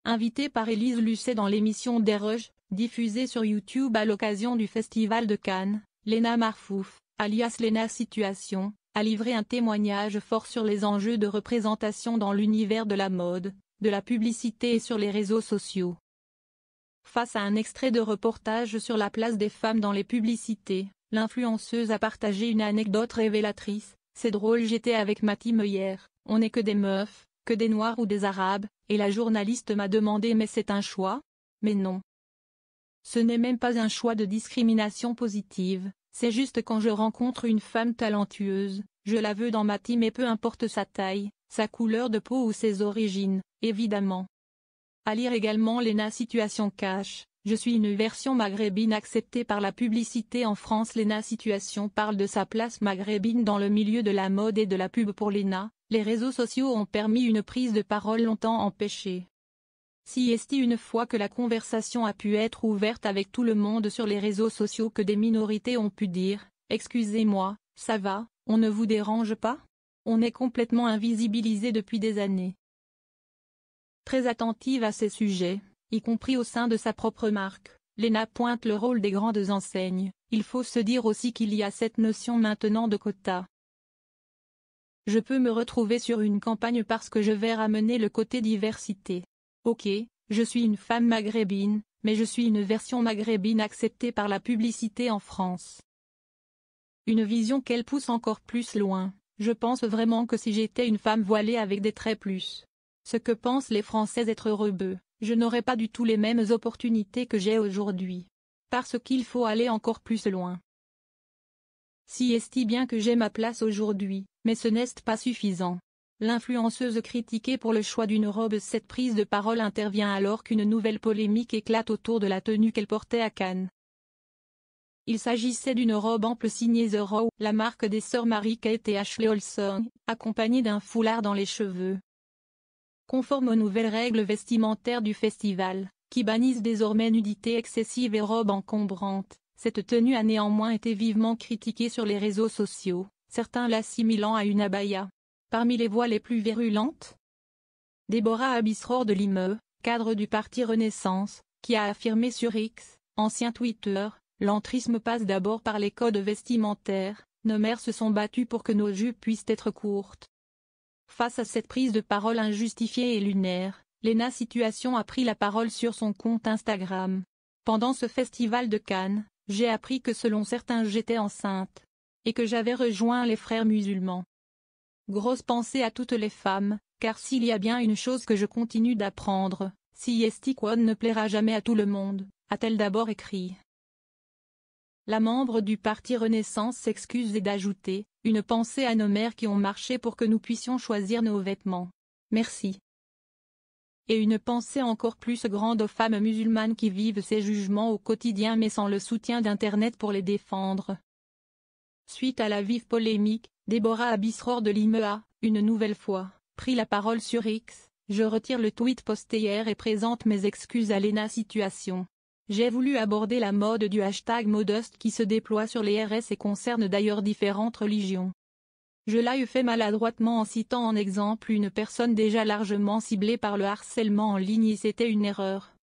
invitée par Élise Lucet dans l'émission Déroge, diffusée sur YouTube à l'occasion du Festival de Cannes, Léna Marfouf, alias Léna Situation, a livré un témoignage fort sur les enjeux de représentation dans l'univers de la mode, de la publicité et sur les réseaux sociaux. Face à un extrait de reportage sur la place des femmes dans les publicités, l'influenceuse a partagé une anecdote révélatrice. C'est drôle, j'étais avec ma team hier, on n'est que des meufs, que des noirs ou des arabes, et la journaliste m'a demandé mais c'est un choix? Mais non. Ce n'est même pas un choix de discrimination positive, c'est juste quand je rencontre une femme talentueuse, je la veux dans ma team et peu importe sa taille, sa couleur de peau ou ses origines, évidemment. À lire également Léna Situation cash. Je suis une version maghrébine acceptée par la publicité en France. Léna Situation parle de sa place maghrébine dans le milieu de la mode et de la pub. Pour Léna, les réseaux sociaux ont permis une prise de parole longtemps empêchée. Si est une fois que la conversation a pu être ouverte avec tout le monde sur les réseaux sociaux que des minorités ont pu dire « Excusez-moi, ça va, on ne vous dérange pas ?» On est complètement invisibilisé depuis des années. Très attentive à ces sujets, y compris au sein de sa propre marque, Léna pointe le rôle des grandes enseignes. Il faut se dire aussi qu'il y a cette notion maintenant de quota. Je peux me retrouver sur une campagne parce que je vais ramener le côté diversité. Ok, je suis une femme maghrébine, mais je suis une version maghrébine acceptée par la publicité en France. Une vision qu'elle pousse encore plus loin. Je pense vraiment que si j'étais une femme voilée avec des traits plus, ce que pensent les Français être rebeux, je n'aurais pas du tout les mêmes opportunités que j'ai aujourd'hui. Parce qu'il faut aller encore plus loin. Si est bien que j'ai ma place aujourd'hui, mais ce n'est pas suffisant. L'influenceuse critiquée pour le choix d'une robe. Cette prise de parole intervient alors qu'une nouvelle polémique éclate autour de la tenue qu'elle portait à Cannes. Il s'agissait d'une robe ample signée The Row, la marque des sœurs Mary-Kate et Ashley Olsen, accompagnée d'un foulard dans les cheveux. Conforme aux nouvelles règles vestimentaires du festival, qui bannissent désormais nudité excessive et robes encombrantes, cette tenue a néanmoins été vivement critiquée sur les réseaux sociaux, certains l'assimilant à une abaya. Parmi les voix les plus virulentes, Déborah Abisror de Limoeux, cadre du parti Renaissance, qui a affirmé sur X, ancien Twitter, « L'entrisme passe d'abord par les codes vestimentaires, nos mères se sont battues pour que nos jupes puissent être courtes. » Face à cette prise de parole injustifiée et lunaire, Léna Situation a pris la parole sur son compte Instagram. Pendant ce festival de Cannes, j'ai appris que selon certains j'étais enceinte. Et que j'avais rejoint les frères musulmans. Grosse pensée à toutes les femmes, car s'il y a bien une chose que je continue d'apprendre, si Estiquone ne plaira jamais à tout le monde, a-t-elle d'abord écrit. La membre du parti Renaissance s'excuse et d'ajouter, une pensée à nos mères qui ont marché pour que nous puissions choisir nos vêtements. Merci. Et une pensée encore plus grande aux femmes musulmanes qui vivent ces jugements au quotidien mais sans le soutien d'Internet pour les défendre. Suite à la vive polémique, Déborah Abisror de Limoeux a, une nouvelle fois, pris la parole sur X. Je retire le tweet posté hier et présente mes excuses à Léna Situation. J'ai voulu aborder la mode du hashtag modeste qui se déploie sur les RS et concerne d'ailleurs différentes religions. Je l'ai fait maladroitement en citant en exemple une personne déjà largement ciblée par le harcèlement en ligne et c'était une erreur.